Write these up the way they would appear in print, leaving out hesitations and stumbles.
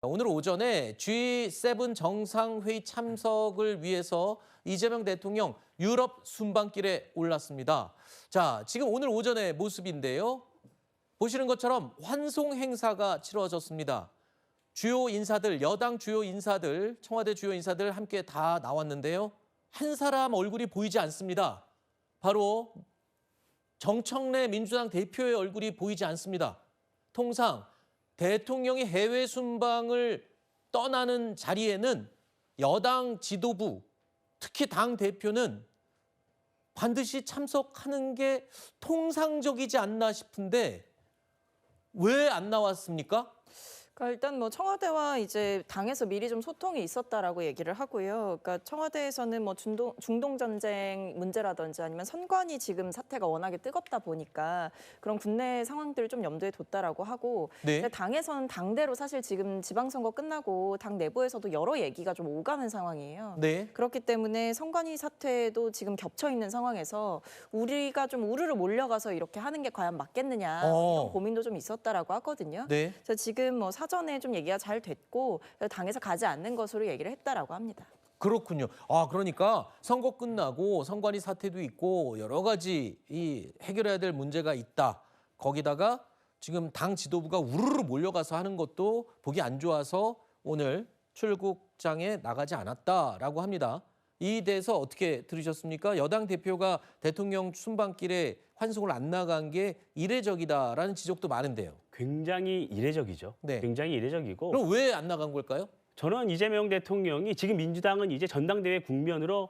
오늘 오전에 G7 정상회의 참석을 위해서 이재명 대통령 유럽 순방길에 올랐습니다. 자, 지금 오늘 오전의 모습인데요. 보시는 것처럼 환송 행사가 치러졌습니다. 주요 인사들, 여당 주요 인사들, 청와대 주요 인사들 함께 다 나왔는데요. 한 사람 얼굴이 보이지 않습니다. 바로 정청래 민주당 대표의 얼굴이 보이지 않습니다. 통상 대통령이 해외 순방을 떠나는 자리에는 여당 지도부, 특히 당 대표는 반드시 참석하는 게 통상적이지 않나 싶은데 왜 안 나왔습니까? 그러니까 일단 뭐 청와대와 이제 당에서 미리 좀 소통이 있었다라고 얘기를 하고요. 그러니까 청와대에서는 뭐 중동 전쟁 문제라든지 아니면 선관위 지금 사태가 워낙에 뜨겁다 보니까 그런 국내 상황들을 좀 염두에 뒀다라고 하고, 네. 근데 당에서는 당대로 사실 지금 지방선거 끝나고 당 내부에서도 여러 얘기가 좀 오가는 상황이에요. 네. 그렇기 때문에 선관위 사태도 지금 겹쳐 있는 상황에서 우리가 좀 우르르 몰려가서 이렇게 하는 게 과연 맞겠느냐 이런 고민도 좀 있었다라고 하거든요. 네. 그래서 지금 뭐 사전에 좀 얘기가 잘 됐고 당에서 가지 않는 것으로 얘기를 했다라고 합니다. 그렇군요. 그러니까 선거 끝나고 선관위 사태도 있고 여러 가지 해결해야 될 문제가 있다. 거기다가 지금 당 지도부가 우르르 몰려가서 하는 것도 보기 안 좋아서 오늘 출국장에 나가지 않았다라고 합니다. 이 대해서 어떻게 들으셨습니까? 여당 대표가 대통령 순방길에 환송을 안 나간 게 이례적이다라는 지적도 많은데요. 굉장히 이례적이죠. 네. 굉장히 이례적이고, 그럼 왜 안 나간 걸까요? 저는 이재명 대통령이 지금 민주당은 이제 전당대회 국면으로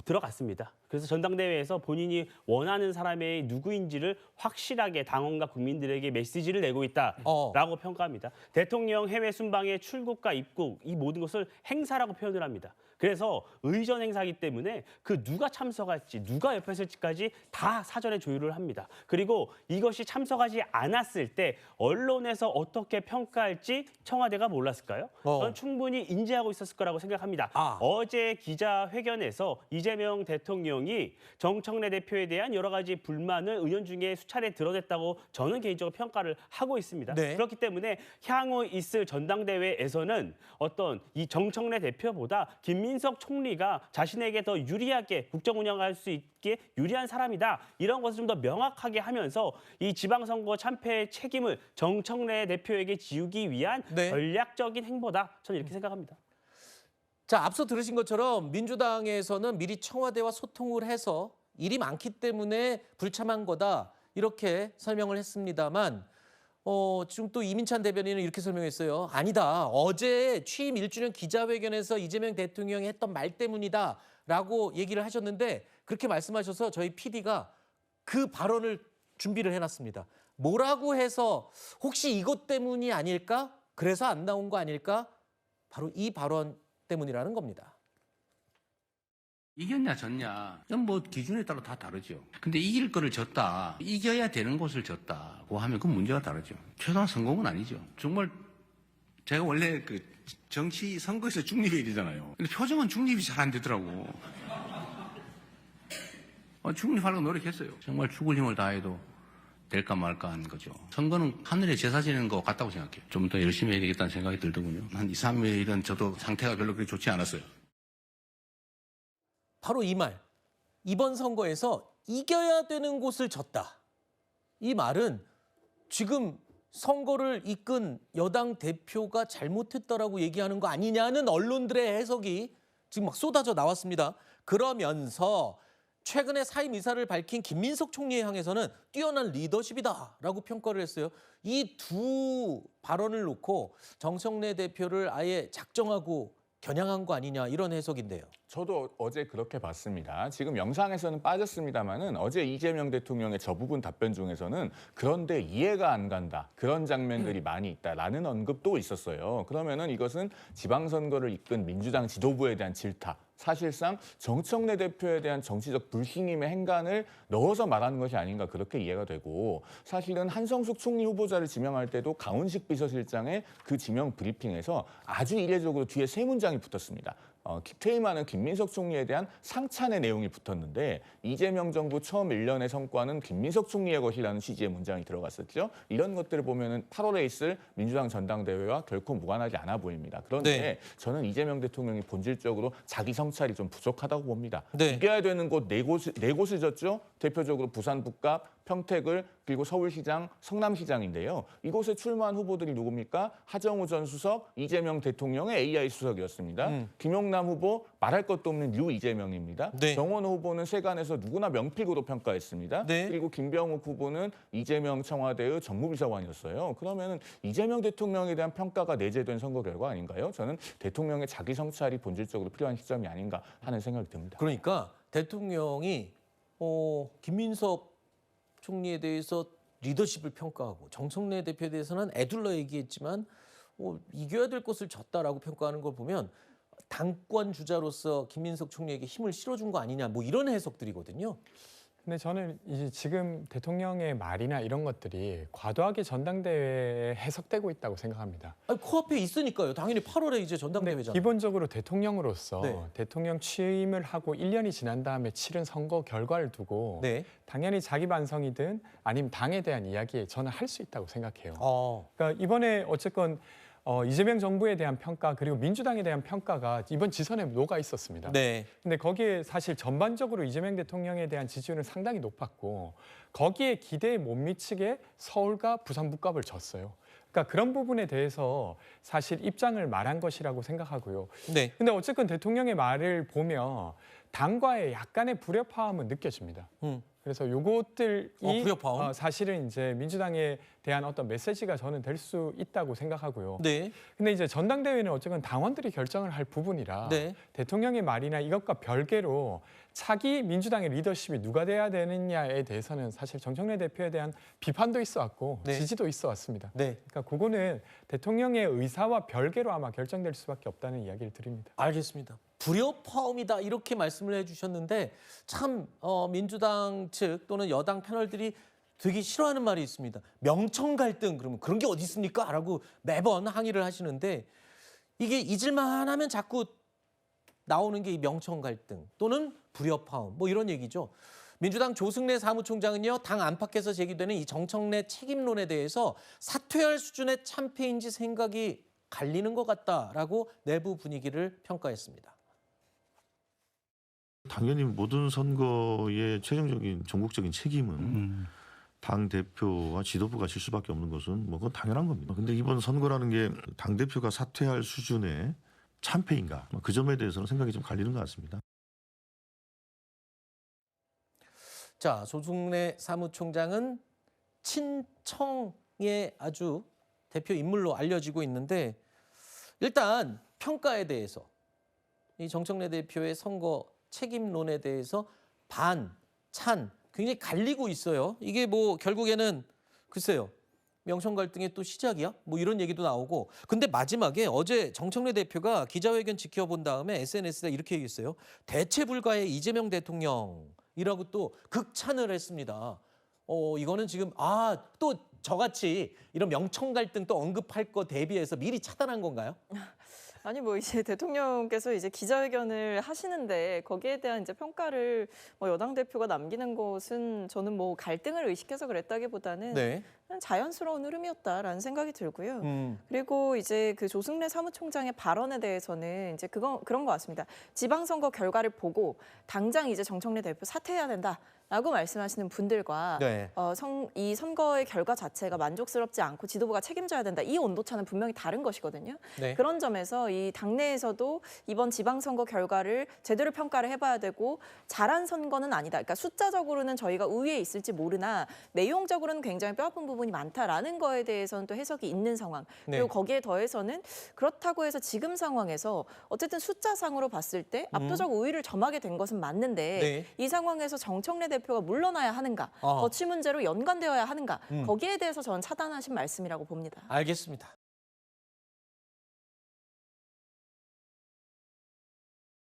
들어갔습니다. 그래서 전당대회에서 본인이 원하는 사람의 누구인지를 확실하게 당원과 국민들에게 메시지를 내고 있다라고 평가합니다. 대통령 해외 순방의 출국과 입국, 이 모든 것을 행사라고 표현을 합니다. 그래서 의전 행사이기 때문에 그 누가 참석할지, 누가 옆에 있을지까지 다 사전에 조율을 합니다. 그리고 이것이 참석하지 않았을 때 언론에서 어떻게 평가할지 청와대가 몰랐을까요? 저는 충분히 인지하고 있었을 거라고 생각합니다. 어제 기자회견에서 이재명 대통령이 정청래 대표에 대한 여러 가지 불만을 의원 중에 수차례 드러냈다고 저는 개인적으로 평가를 하고 있습니다. 네. 그렇기 때문에 향후 있을 전당대회에서는 어떤 이 정청래 대표보다 김민석 총리가 자신에게 더 유리하게 국정 운영할 수 있게 유리한 사람이다. 이런 것을 좀 더 명확하게 하면서 이 지방선거 참패의 책임을 정청래 대표에게 지우기 위한 전략적인 행보다. 저는 이렇게 생각합니다. 자, 앞서 들으신 것처럼 민주당에서는 미리 청와대와 소통을 해서 일이 많기 때문에 불참한 거다 이렇게 설명을 했습니다만 지금 또 이민찬 대변인은 이렇게 설명했어요. 아니다. 어제 취임 1주년 기자회견에서 이재명 대통령이 했던 말 때문이다라고 얘기를 하셨는데 그렇게 말씀하셔서 저희 PD가 그 발언을 준비를 해놨습니다. 뭐라고 해서 혹시 이것 때문이 아닐까? 그래서 안 나온 거 아닐까? 바로 이 발언 때문이라는 겁니다. 이겼냐 졌냐 이건 뭐 기준에 따라 다 다르죠. 근데 이길 거를 졌다, 이겨야 되는 곳을 졌다고 하면 그 문제가 다르죠. 최소한 성공은 아니죠. 정말 제가 원래 그 정치 선거에서 중립해야 되잖아요. 근데 표정은 중립이 잘 안 되더라고. 중립하려고 노력했어요. 정말 죽을 힘을 다해도 될까 말까 하는 거죠. 선거는 하늘에 제사 지내는 거 같다고 생각해요. 좀 더 열심히 해야 되겠다는 생각이 들더군요. 한 2, 3일은 저도 상태가 별로 그렇게 좋지 않았어요. 바로 이 말. 이번 선거에서 이겨야 되는 곳을 졌다. 이 말은 지금 선거를 이끈 여당 대표가 잘못했다라고 얘기하는 거 아니냐는 언론들의 해석이 지금 막 쏟아져 나왔습니다. 그러면서 최근에 사임 의사를 밝힌 김민석 총리에 향해서는 뛰어난 리더십이다라고 평가를 했어요. 이 두 발언을 놓고 정청래 대표를 아예 작정하고 겨냥한 거 아니냐 이런 해석인데요. 저도 어제 그렇게 봤습니다. 지금 영상에서는 빠졌습니다만은 어제 이재명 대통령의 저 부분 답변 중에서는 그런데 이해가 안 간다. 그런 장면들이 많이 있다라는 언급도 있었어요. 그러면은 이것은 지방선거를 이끈 민주당 지도부에 대한 질타, 사실상 정청래 대표에 대한 정치적 불신임의 행간을 넣어서 말하는 것이 아닌가 그렇게 이해가 되고, 사실은 한성숙 총리 후보자를 지명할 때도 강훈식 비서실장의 그 지명 브리핑에서 아주 이례적으로 뒤에 세 문장이 붙었습니다. 퇴임하는 김민석 총리에 대한 상찬의 내용이 붙었는데 이재명 정부 처음 1년의 성과는 김민석 총리의 것이라는 취지의 문장이 들어갔었죠. 이런 것들을 보면은 8월에 있을 민주당 전당대회와 결코 무관하지 않아 보입니다. 그런데 네. 저는 이재명 대통령이 본질적으로 자기 성찰이 좀 부족하다고 봅니다. 네. 이겨야 되는 곳 네 곳을 졌죠. 대표적으로 부산 북갑, 평택을 그리고 서울시장, 성남시장인데요. 이곳에 출마한 후보들이 누굽니까? 하정우 전 수석, 이재명 대통령의 AI 수석이었습니다. 김용남 후보 말할 것도 없는 류 이재명입니다. 네. 정원 후보는 세간에서 누구나 명필으로 평가했습니다. 네. 그리고 김병욱 후보는 이재명 청와대의 정무비서관이었어요. 그러면은 이재명 대통령에 대한 평가가 내재된 선거 결과 아닌가요? 저는 대통령의 자기 성찰이 본질적으로 필요한 시점이 아닌가 하는 생각이 듭니다. 그러니까 대통령이 김민석 총리에 대해서 리더십을 평가하고 정청래 대표에 대해서는 애둘러 얘기했지만 이겨야 될 것을 졌다라고 평가하는 걸 보면 당권 주자로서 김민석 총리에게 힘을 실어준 거 아니냐 뭐 이런 해석들이거든요. 근데 저는 이제 지금 대통령의 말이나 이런 것들이 과도하게 전당대회에 해석되고 있다고 생각합니다. 아니, 코앞에 있으니까요. 당연히 8월에 이제 근데 전당대회잖아요. 기본적으로 대통령으로서 네. 대통령 취임을 하고 1년이 지난 다음에 치른 선거 결과를 두고 네. 당연히 자기 반성이든 아니면 당에 대한 이야기 저는 할 수 있다고 생각해요. 어. 그러니까 이번에 어쨌건 이재명 정부에 대한 평가 그리고 민주당에 대한 평가가 이번 지선에 녹아 있었습니다. 네. 근데 거기에 사실 전반적으로 이재명 대통령에 대한 지지율은 상당히 높았고 거기에 기대에 못 미치게 서울과 부산 북갑을 졌어요. 그러니까 그런 부분에 대해서 사실 입장을 말한 것이라고 생각하고요. 네. 근데 어쨌건 대통령의 말을 보면 당과의 약간의 불협화음은 느껴집니다. 그래서 요것들이 불협화음? 사실은 이제 민주당에 대한 어떤 메시지가 저는 될 수 있다고 생각하고요. 네. 근데 이제 전당대회는 어쨌든 당원들이 결정을 할 부분이라 네. 대통령의 말이나 이것과 별개로 차기 민주당의 리더십이 누가 돼야 되느냐에 대해서는 사실 정청래 대표에 대한 비판도 있어 왔고 네. 지지도 있어 왔습니다. 네. 그러니까 그거는 대통령의 의사와 별개로 아마 결정될 수밖에 없다는 이야기를 드립니다. 알겠습니다. 불협화음이다 이렇게 말씀을 해주셨는데 참 민주당 측 또는 여당 패널들이 되게 싫어하는 말이 있습니다. 명청 갈등 그러면 그런 게 어디 있습니까? 라고 매번 항의를 하시는데 이게 잊을만 하면 자꾸 나오는 게 이 명청 갈등 또는 불협화음 뭐 이런 얘기죠. 민주당 조승래 사무총장은요. 당 안팎에서 제기되는 이 정청래 책임론에 대해서 사퇴할 수준의 참패인지 생각이 갈리는 것 같다라고 내부 분위기를 평가했습니다. 당연히 모든 선거의 최종적인 전국적인 책임은 당 대표와 지도부가 질 수밖에 없는 것은 뭐 그건 당연한 겁니다. 근데 이번 선거라는 게 당 대표가 사퇴할 수준의 참패인가? 그 점에 대해서는 생각이 좀 갈리는 것 같습니다. 자, 조승래 사무총장은 친청의 아주 대표 인물로 알려지고 있는데 일단 평가에 대해서 이 정청래 대표의 선거 책임론에 대해서 반, 찬 굉장히 갈리고 있어요. 이게 뭐 결국에는 글쎄요. 명청 갈등의 또 시작이야? 뭐 이런 얘기도 나오고. 근데 마지막에 어제 정청래 대표가 기자회견 지켜본 다음에 SNS에 이렇게 얘기했어요. 대체 불가의 이재명 대통령이라고 또 극찬을 했습니다. 이거는 지금 또 저같이 이런 명청 갈등 또 언급할 거 대비해서 미리 차단한 건가요? 아니 뭐 이제 대통령께서 이제 기자회견을 하시는데 거기에 대한 이제 평가를 뭐 여당 대표가 남기는 것은 저는 뭐 갈등을 의식해서 그랬다기보다는 네. 그냥 자연스러운 흐름이었다라는 생각이 들고요. 음. 그리고 이제 그 조승래 사무총장의 발언에 대해서는 이제 그런 것 같습니다. 지방선거 결과를 보고 당장 이제 정청래 대표 사퇴해야 된다라고 말씀하시는 분들과 네. 이 선거의 결과 자체가 만족스럽지 않고 지도부가 책임져야 된다. 이 온도차는 분명히 다른 것이거든요. 네. 그런 점에서 이 당내에서도 이번 지방선거 결과를 제대로 평가를 해봐야 되고 잘한 선거는 아니다. 그러니까 숫자적으로는 저희가 우위에 있을지 모르나 내용적으로는 굉장히 뼈아픈 부분이 많다라는 거에 대해서는 또 해석이 있는 상황. 네. 그리고 거기에 더해서는 그렇다고 해서 지금 상황에서 어쨌든 숫자상으로 봤을 때 압도적 우위를 점하게 된 것은 맞는데 네. 이 상황에서 정청래 대표가 물러나야 하는가, 거취 문제로 연관되어야 하는가, 거기에 대해서 저는 차단하신 말씀이라고 봅니다. 알겠습니다.